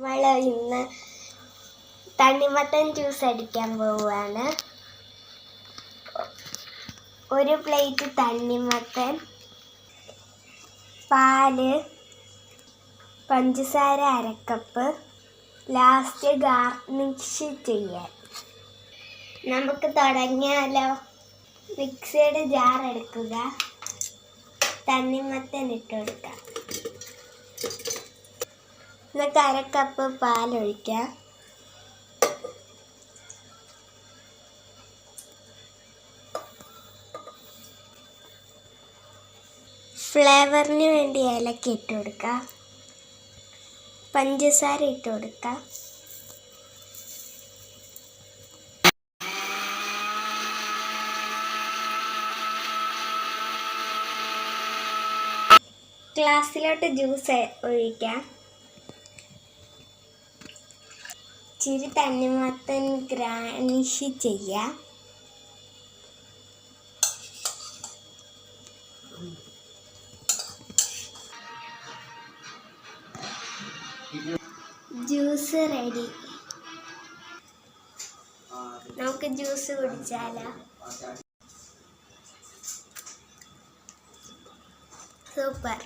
നമ്മൾ ഇന്ന് തണ്ണിമത്തൻ ജ്യൂസ് അടിക്കാൻ പോവുകയാണ്. ഒരു പ്ലേറ്റ് തണ്ണിമത്തൻ, പാല്, പഞ്ചസാര 1/2 കപ്പ്, ലാസ്റ്റ് ഗാർണിഷ് ചെയ്യാൻ. നമുക്ക് തുടങ്ങിയാലോ. മിക്സിയുടെ ജാർ എടുക്കുക, തണ്ണിമത്തൻ ഇട്ട് കൊടുക്കുക, എന്നിട്ട് 1/2 കപ്പ് പാലൊഴിക്കുക. ഫ്ലേവറിന് വേണ്ടി ഏലക്ക ഇട്ട് കൊടുക്കുക, പഞ്ചസാര ഇട്ട് കൊടുക്കുക, ഗ്ലാസ്സിലോട്ട് ജ്യൂസ് ഒഴിക്കാം. ഇച്ചിരി തണ്ണിമത്തൻ ഗാർണിഷ് ചെയ്യാം. Juice ready. നമുക്ക് ജ്യൂസ് കുടിച്ചാലോ. സൂപ്പർ.